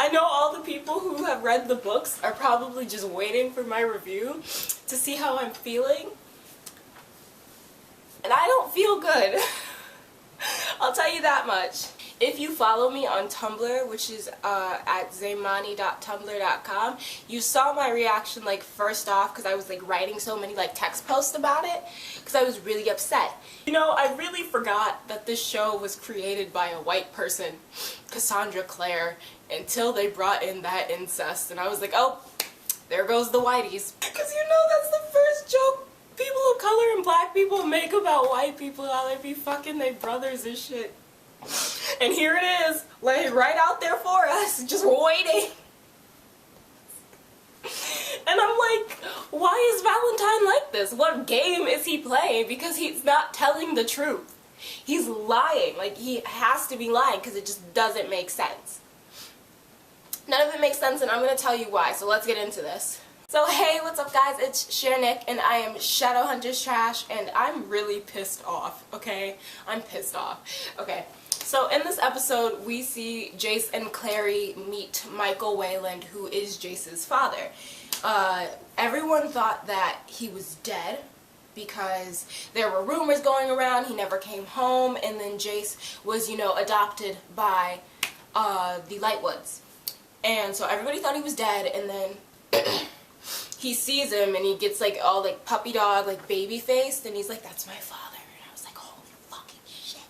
I know all the people who have read the books are probably just waiting for my review to see how I'm feeling. And I don't feel good. I'll tell you that much. If you follow me on Tumblr, which is at zaymani.tumblr.com, you saw my reaction like first off because I was like writing so many like text posts about it because I was really upset. You know, I really forgot that this show was created by a white person, Cassandra Clare, until they brought in that incest, and I was like, oh, there goes the whiteys. Because you know that's the first joke people of color and black people make about white people, how they be fucking their brothers and shit. And here it is, laying right out there for us, just waiting. And I'm like, why is Valentine like this? What game is he playing? Because he's not telling the truth. He's lying. Like, he has to be lying because it just doesn't make sense. None of it makes sense, and I'm going to tell you why, so let's get into this. So hey, what's up guys, it's Sher and I am Shadowhunters Trash, and I'm really pissed off, okay? I'm pissed off. Okay, so in this episode, we see Jace and Clary meet Michael Wayland, who is Jace's father. Everyone thought that he was dead because there were rumors going around, he never came home, and then Jace was, you know, adopted by the Lightwoods. And so everybody thought he was dead, and then he sees him and he gets like all like puppy dog, like baby faced, and he's like, that's my father. And I was like, holy fucking shit.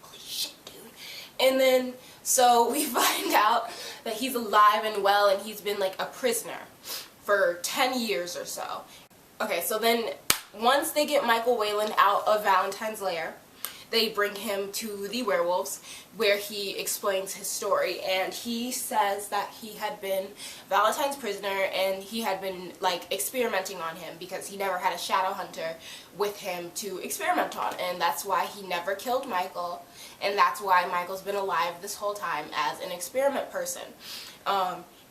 Holy shit, dude. And then so we find out that he's alive and well, and he's been like a prisoner for 10 years or so. Okay, so then once they get Michael Wayland out of Valentine's lair, they bring him to the werewolves, where he explains his story, and he says that he had been Valentine's prisoner and he had been like experimenting on him because he never had a shadow hunter with him to experiment on, and that's why he never killed Michael, and that's why Michael's been alive this whole time as an experiment person.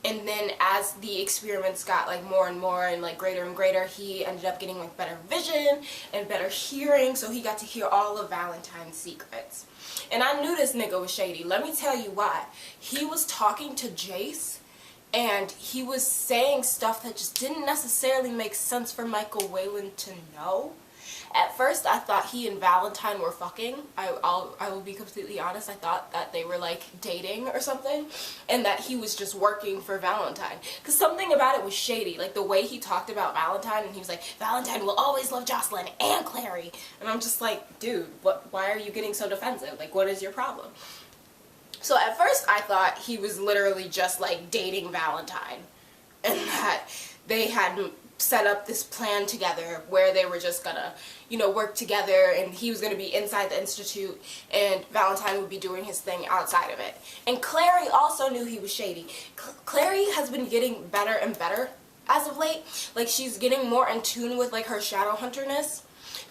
And then as the experiments got like more and more and like greater and greater, he ended up getting like better vision and better hearing, so he got to hear all of Valentine's secrets. And I knew this nigga was shady. Let me tell you why. He was talking to Jace, and he was saying stuff that just didn't necessarily make sense for Michael Wayland to know. At first, I thought he and Valentine were fucking. I will be completely honest. I thought that they were like dating or something, and that he was just working for Valentine. Because something about it was shady. Like the way he talked about Valentine, and he was like, Valentine will always love Jocelyn and Clary. And I'm just like, dude, why are you getting so defensive? Like, what is your problem? So at first, I thought he was literally just like dating Valentine, and that they had set up this plan together where they were just gonna, you know, work together, and he was gonna be inside the institute and Valentine would be doing his thing outside of it. And Clary also knew he was shady. Clary has been getting better and better as of late. Like, she's getting more in tune with like her shadow hunterness,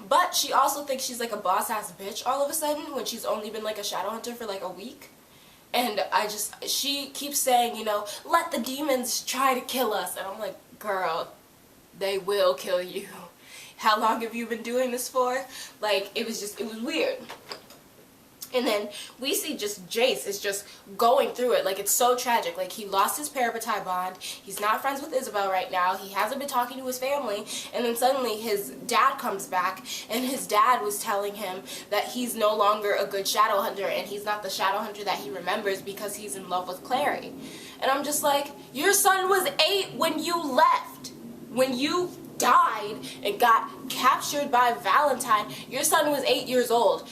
but she also thinks she's like a boss ass bitch all of a sudden when she's only been like a shadow hunter for like a week. And she keeps saying, you know, let the demons try to kill us, and I'm like, girl, they will kill you. How long have you been doing this for? Like, it was weird. And then we see just Jace is just going through it. Like, it's so tragic. Like, he lost his parabatai bond. He's not friends with Isabel right now. He hasn't been talking to his family. And then suddenly his dad comes back, and his dad was telling him that he's no longer a good shadow hunter, and he's not the shadow hunter that he remembers because he's in love with Clary. And I'm just like, your son was 8 when you left. When you died and got captured by Valentine, your son was 8 years old.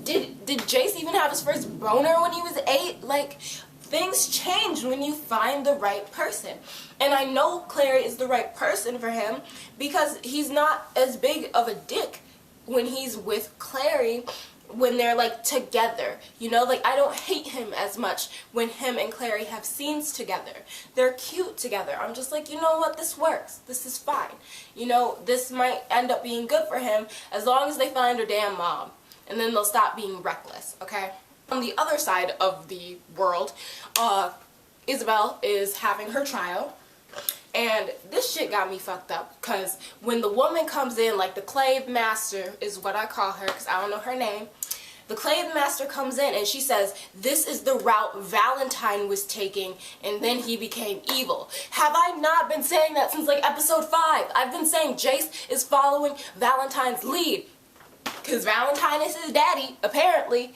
Did Jace even have his first boner when he was 8? Like, things change when you find the right person. And I know Clary is the right person for him because he's not as big of a dick when he's with Clary, when they're like together, you know, like I don't hate him as much when him and Clary have scenes together. They're cute together. I'm just like, you know what, this works, this is fine, you know, this might end up being good for him as long as they find her damn mom, and then they'll stop being reckless, okay? On the other side of the world, Isabel is having her trial. And this shit got me fucked up, because when the woman comes in, like the clave master is what I call her, because I don't know her name, The Clave Master comes in and she says, this is the route Valentine was taking, and then he became evil. Have I not been saying that since like episode 5? I've been saying Jace is following Valentine's lead. Because Valentine is his daddy, apparently.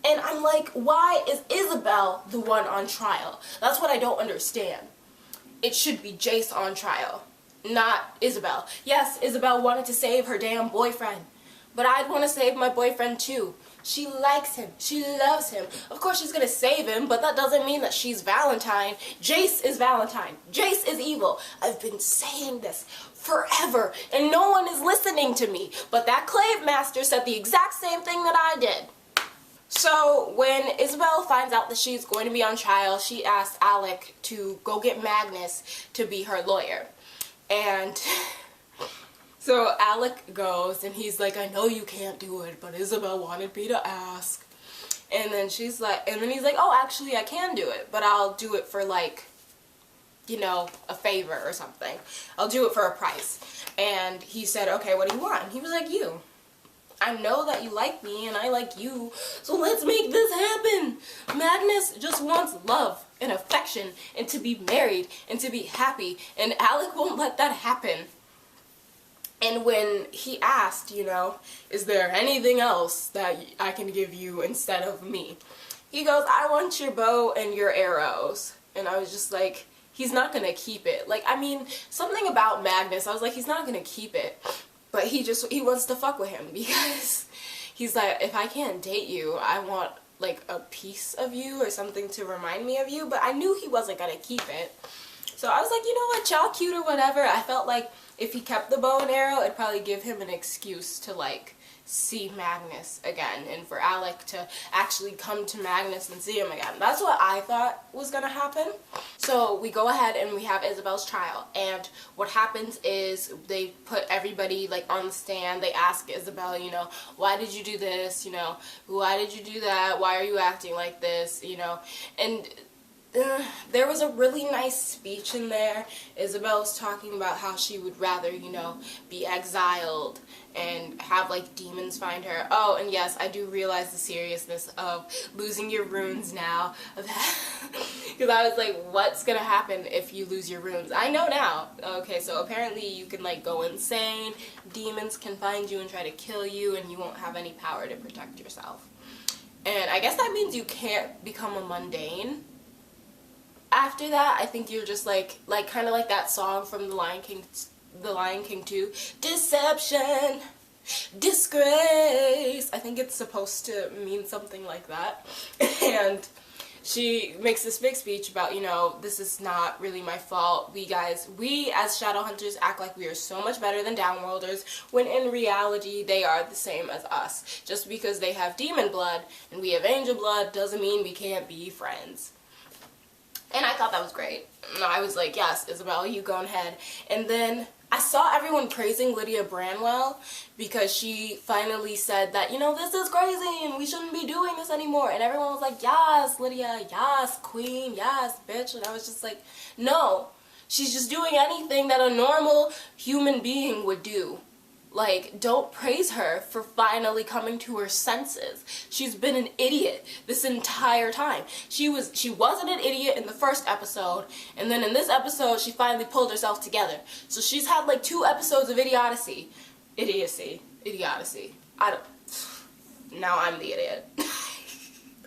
And I'm like, why is Isabel the one on trial? That's what I don't understand. It should be Jace on trial, not Isabel. Yes, Isabel wanted to save her damn boyfriend. But I'd want to save my boyfriend too. She likes him. She loves him. Of course she's going to save him, but that doesn't mean that she's Valentine. Jace is Valentine. Jace is evil. I've been saying this forever, and no one is listening to me. But that Clave Master said the exact same thing that I did. So when Isabel finds out that she's going to be on trial, she asks Alec to go get Magnus to be her lawyer. And so Alec goes and he's like, I know you can't do it, but Isabel wanted me to ask. And then she's like, and then he's like, oh, actually I can do it, but I'll do it for like, you know, a favor or something. I'll do it for a price. And he said, okay, what do you want? And he was like, you. I know that you like me and I like you, so let's make this happen. Magnus just wants love and affection and to be married and to be happy, and Alec won't let that happen. And when he asked, you know, is there anything else that I can give you instead of me? He goes, I want your bow and your arrows. And I was just like, he's not gonna keep it. Like, I mean, something about Magnus, I was like, he's not gonna keep it. But he wants to fuck with him because he's like, if I can't date you, I want like a piece of you or something to remind me of you. But I knew he wasn't gonna keep it. So I was like, you know what, y'all cute or whatever. I felt like if he kept the bow and arrow, it'd probably give him an excuse to like see Magnus again, and for Alec to actually come to Magnus and see him again. That's what I thought was gonna happen. So we go ahead and we have Isabel's trial, and what happens is they put everybody like on the stand. They ask Isabel, you know, why did you do this, you know, why did you do that, why are you acting like this, you know. And there was a really nice speech in there. Isabel was talking about how she would rather, you know, be exiled and have like demons find her. Oh, and yes, I do realize the seriousness of losing your runes now. Because I was like, what's gonna happen if you lose your runes? I know now. Okay, so apparently you can like go insane. Demons can find you and try to kill you, and you won't have any power to protect yourself. And I guess that means you can't become a mundane. After that, I think you're just like kind of like that song from The Lion King 2, Deception, Disgrace. I think it's supposed to mean something like that. And she makes this big speech about, you know, this is not really my fault. We as Shadowhunters act like we are so much better than Downworlders, when in reality they are the same as us. Just because they have demon blood and we have angel blood doesn't mean we can't be friends. And I thought that was great. And I was like, yes, Isabel, you go ahead. And then I saw everyone praising Lydia Branwell because she finally said that, you know, this is crazy and we shouldn't be doing this anymore. And everyone was like, yes, Lydia, yes, queen, yes, bitch. And I was just like, no, she's just doing anything that a normal human being would do. Like, don't praise her for finally coming to her senses. She's been an idiot this entire time. She wasn't an idiot in the first episode, and then in this episode, she finally pulled herself together. So she's had like 2 episodes of idiocy. Now I'm the idiot.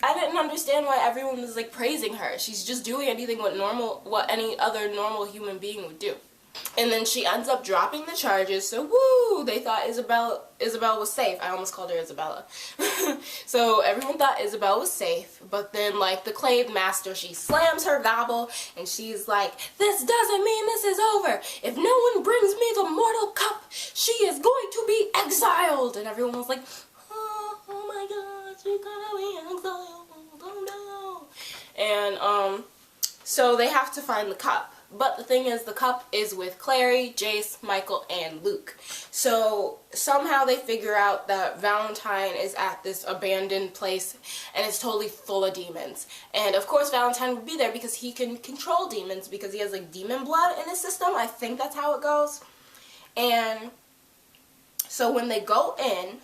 I didn't understand why everyone was like praising her. She's just doing anything what any other normal human being would do. And then she ends up dropping the charges, so woo, they thought Isabel was safe. I almost called her Isabella. So everyone thought Isabel was safe, but then like the Clave Master, she slams her gobble and she's like, this doesn't mean this is over. If no one brings me the mortal cup, she is going to be exiled. And everyone was like, oh my god, she's gonna be exiled, oh no. And so they have to find the cup. But the thing is, the cup is with Clary, Jace, Michael, and Luke. So somehow they figure out that Valentine is at this abandoned place and it's totally full of demons. And of course Valentine would be there because he can control demons because he has like demon blood in his system. I think that's how it goes. And so when they go in,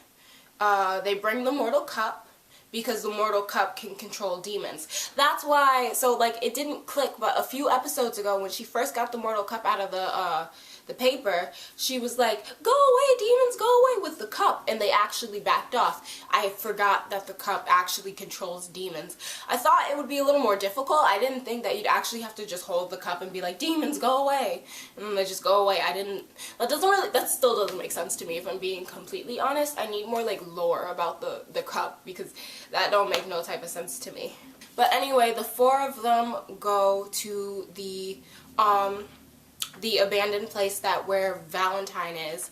they bring the mortal cup because the Mortal Cup can control demons. That's why, so like it didn't click, but a few episodes ago when she first got the Mortal Cup out of the paper, she was like, go away demons, go away with the cup, and they actually backed off. I forgot that the cup actually controls demons. I thought it would be a little more difficult. I didn't think that you'd actually have to just hold the cup and be like, demons, go away, and then they just go away. That still doesn't make sense to me, if I'm being completely honest. I need more like lore about the cup, because that don't make no type of sense to me. But anyway, the four of them go to the abandoned place where Valentine is,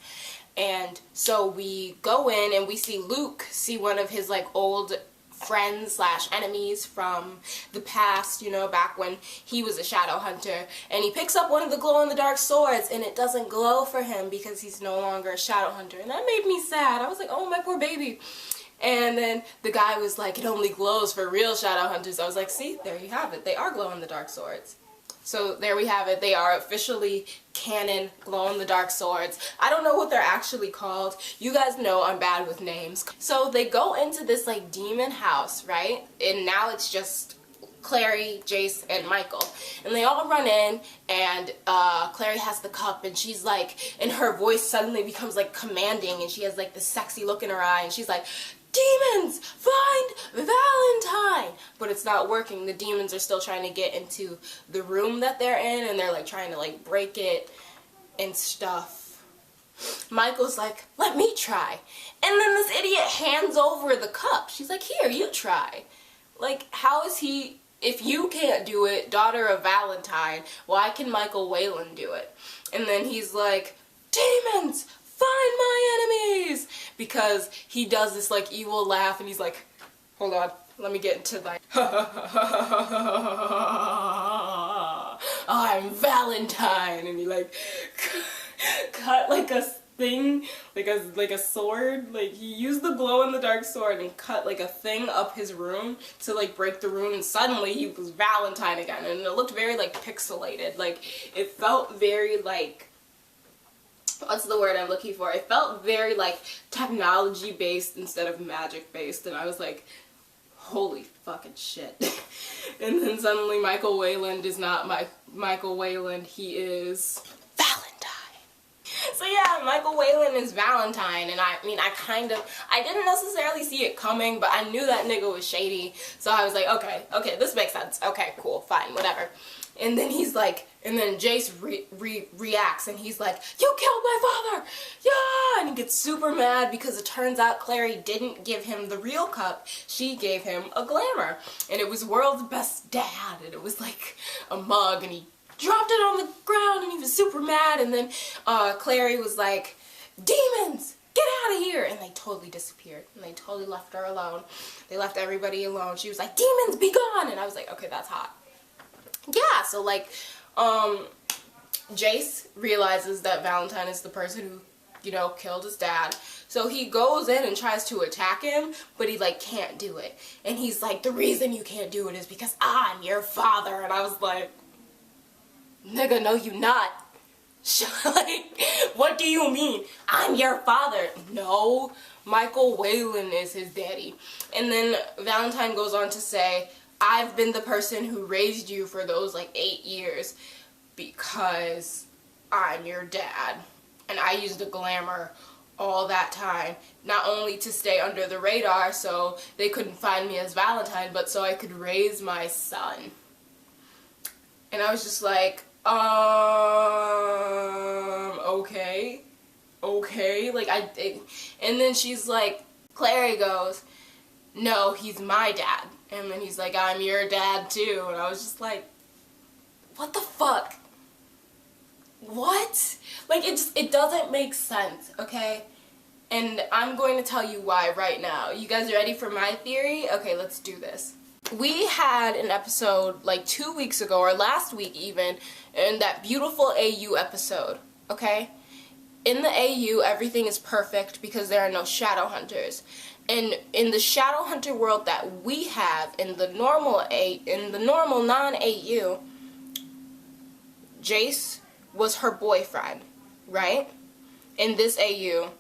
and so we go in and we see Luke see one of his like old friends slash enemies from the past, you know, back when he was a Shadowhunter, and he picks up one of the glow-in-the-dark swords, and it doesn't glow for him because he's no longer a Shadowhunter, and that made me sad. I was like, oh, my poor baby. And then the guy was like, it only glows for real Shadowhunters. I was like, see, there you have it. They are glow-in-the-dark swords. So there we have it. They are officially canon glow-in-the-dark swords. I don't know what they're actually called. You guys know I'm bad with names. So they go into this like demon house, right? And now it's just Clary, Jace, and Michael. And they all run in, and Clary has the cup, and she's like, and her voice suddenly becomes like commanding, and she has like this sexy look in her eye, and she's like, demons, find Valentine! But it's not working. The demons are still trying to get into the room that they're in, and they're like trying to like break it and stuff. Michael's like, let me try. And then this idiot hands over the cup. She's like, here, you try. Like, how is he, if you can't do it, daughter of Valentine, why can Michael Whalen do it? And then he's like, demons, find my enemies! Because he does this like evil laugh, and he's like, hold on, let me get into like, I'm Valentine, and he like cut like a thing, like a sword, like he used the glow-in-the-dark sword and cut like a thing up his room to like break the rune, and suddenly he was Valentine again, and it looked very like pixelated. Like it felt very like, what's the word I'm looking for? It felt very like technology based instead of magic based, and I was like, holy fucking shit. And then suddenly Michael Wayland is not Michael Wayland, he is Valentine. So yeah, Michael Whalen is Valentine, and I mean, I didn't necessarily see it coming, but I knew that nigga was shady, so I was like, okay, this makes sense. Okay, cool, fine, whatever. And then he's like, and then Jace reacts, and he's like, you killed my father! Yeah! And he gets super mad because it turns out Clary didn't give him the real cup. She gave him a glamour. And it was world's best dad, and it was like a mug, and he dropped it on the ground, and he was super mad. And then Clary was like, demons! Get out of here! And they totally disappeared. And they totally left her alone. They left everybody alone. She was like, demons, be gone! And I was like, okay, that's hot. Yeah, so like, Jace realizes that Valentine is the person who, you know, killed his dad. So he goes in and tries to attack him, but he like can't do it. And he's like, the reason you can't do it is because I'm your father. And I was like, nigga, no you not. Like, what do you mean? I'm your father. No, Michael Whalen is his daddy. And then Valentine goes on to say, I've been the person who raised you for those like 8 years because I'm your dad. And I used the glamour all that time, not only to stay under the radar so they couldn't find me as Valentine, but so I could raise my son. And I was just like, okay, like and then she's like, Clary goes, no, he's my dad. And then he's like, I'm your dad too. And I was just like, what the fuck? What? Like, it doesn't make sense, okay? And I'm going to tell you why right now. You guys ready for my theory? Okay, let's do this. We had an episode like 2 weeks ago, or last week even, in that beautiful AU episode, okay? In the AU, everything is perfect because there are no Shadowhunters. And in the Shadowhunter world that we have, in the normal non-AU, Jace was her boyfriend, right? In this AU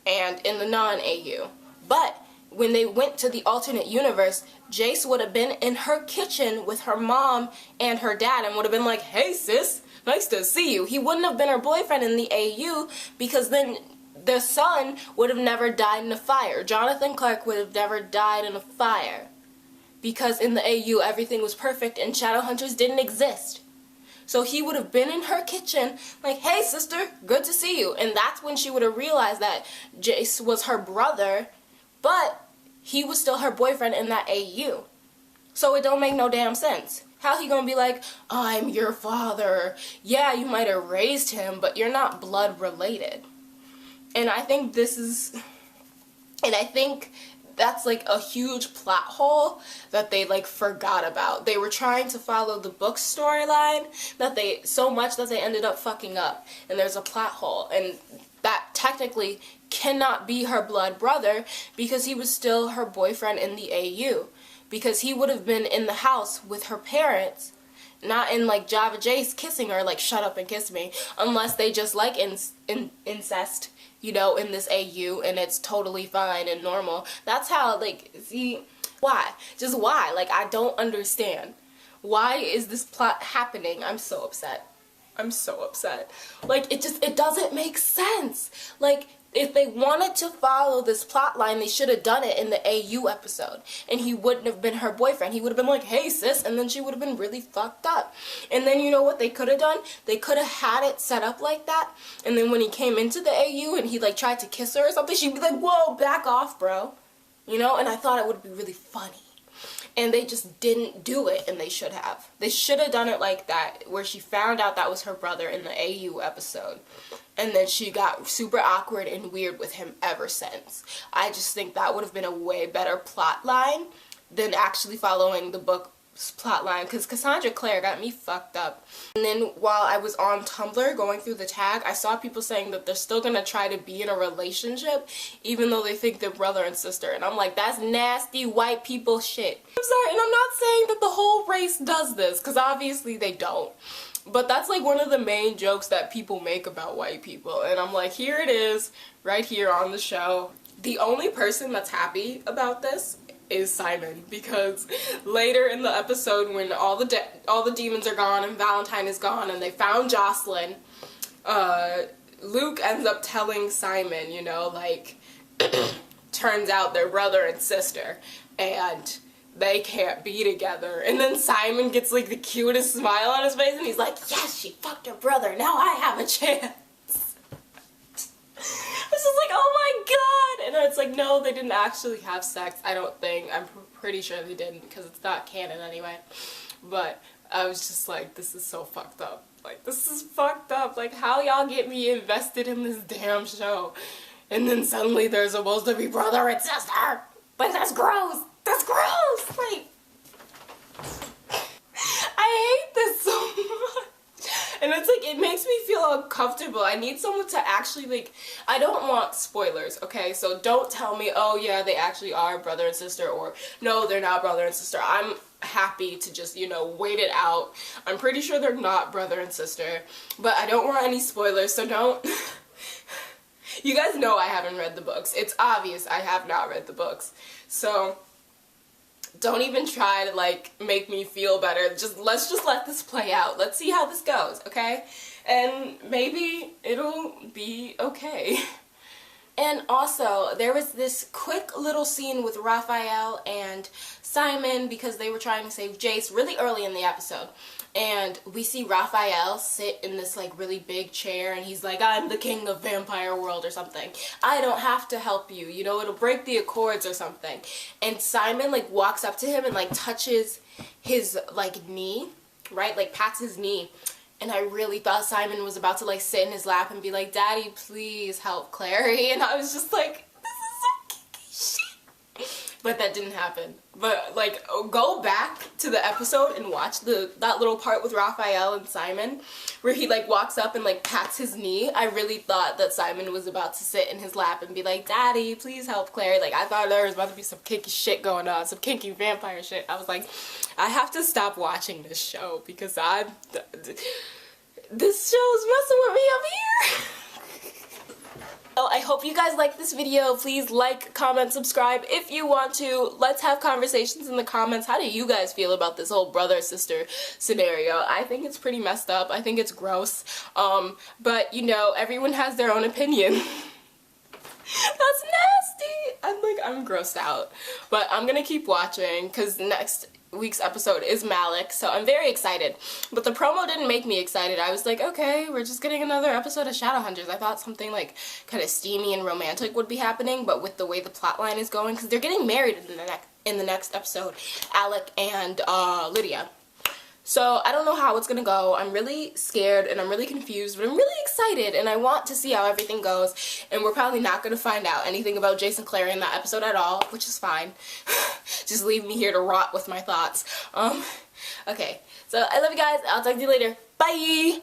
and in the non-AU. But when they went to the alternate universe, Jace would have been in her kitchen with her mom and her dad and would have been like, hey sis, nice to see you. He wouldn't have been her boyfriend in the AU because then their son would have never died in a fire. Jonathan Clark would have never died in a fire because in the AU everything was perfect and Shadowhunters didn't exist. So he would have been in her kitchen like, hey sister, good to see you. And that's when she would have realized that Jace was her brother, but he was still her boyfriend in that AU. So it don't make no damn sense. How he gonna be like, I'm your father. Yeah, you might have raised him, but you're not blood related. And I think that's like a huge plot hole that they like forgot about. They were trying to follow the book storyline so much that they ended up fucking up. And there's a plot hole. And that technically cannot be her blood brother because he was still her boyfriend in the AU. Because he would have been in the house with her parents, not in like Java Jace kissing her like shut up and kiss me, unless they just like incest, you know, in this AU and it's totally fine and normal. That's how, like, see, why? Just why? Like, I don't understand. Why is this plot happening? I'm so upset. I'm so upset. Like, it doesn't make sense. Like, if they wanted to follow this plot line, they should have done it in the AU episode. And he wouldn't have been her boyfriend. He would have been like, hey sis, and then she would have been really fucked up. And then you know what they could have done? They could have had it set up like that. And then when he came into the AU and he like tried to kiss her or something, she'd be like, whoa, back off, bro. You know, and I thought it would be really funny. And they just didn't do it, and they should have. They should have done it like that, where she found out that was her brother in the AU episode. And then she got super awkward and weird with him ever since. I just think that would have been a way better plot line than actually following the book's plot line, because Cassandra Clare got me fucked up. And then while I was on Tumblr going through the tag, I saw people saying that they're still gonna try to be in a relationship even though they think they're brother and sister, and I'm like, that's nasty white people shit. I'm sorry, and I'm not saying that the whole race does this, because obviously they don't. But that's like one of the main jokes that people make about white people. And I'm like, here it is, right here on the show. The only person that's happy about this is Simon, because later in the episode when all the demons are gone and Valentine is gone and they found Jocelyn, Luke ends up telling Simon, you know, like, turns out they're brother and sister and they can't be together. And then Simon gets like the cutest smile on his face and he's like, yes, she fucked her brother, now I have a chance. It's just like, oh my god. And it's like, no, they didn't actually have sex, I don't think. I'm pretty sure they didn't because it's not canon anyway. But I was just like, this is so fucked up. Like, this is fucked up. Like, how y'all get me invested in this damn show? And then suddenly they're supposed to be brother and sister. But that's gross. That's gross! Like, I hate this so much. And it's like, it makes me feel uncomfortable. I need someone to actually, like, I don't want spoilers, okay? So don't tell me, oh yeah, they actually are brother and sister, or no, they're not brother and sister. I'm happy to just, you know, wait it out. I'm pretty sure they're not brother and sister, but I don't want any spoilers, so don't. You guys know I haven't read the books. It's obvious I have not read the books. So don't even try to like make me feel better. Let's just let this play out. Let's see how this goes, okay? And maybe it'll be okay. And also, there was this quick little scene with Raphael and Simon because they were trying to save Jace really early in the episode. And we see Raphael sit in this like really big chair and he's like, I'm the king of vampire world or something. I don't have to help you, you know, it'll break the accords or something. And Simon like walks up to him and like touches his like knee, right? Like pats his knee. And I really thought Simon was about to like sit in his lap and be like, Daddy, please help Clary. And I was just like, this is so kinky shit. But that didn't happen. But like, go back to the episode and watch that little part with Raphael and Simon where he like walks up and like pats his knee. I really thought that Simon was about to sit in his lap and be like, Daddy, please help Clary. Like, I thought there was about to be some kinky shit going on, some kinky vampire shit. I was like, I have to stop watching this show because this show is messing with me up here. Well, I hope you guys like this video. Please like, comment, subscribe if you want to. Let's have conversations in the comments. How do you guys feel about this whole brother-sister scenario? I think it's pretty messed up. I think it's gross. But, you know, everyone has their own opinion. That's nasty! I'm grossed out. But I'm gonna keep watching, because next week's episode is Malik, so I'm very excited. But the promo didn't make me excited. I was like, okay, we're just getting another episode of Shadowhunters. I thought something like kind of steamy and romantic would be happening, but with the way the plotline is going, because they're getting married in the next episode, Alec and Lydia. So I don't know how it's gonna go. I'm really scared and I'm really confused, but I'm really excited and I want to see how everything goes. And we're probably not gonna find out anything about Jace and Clary in that episode at all, which is fine. Just leave me here to rot with my thoughts. Okay, so I love you guys. I'll talk to you later. Bye!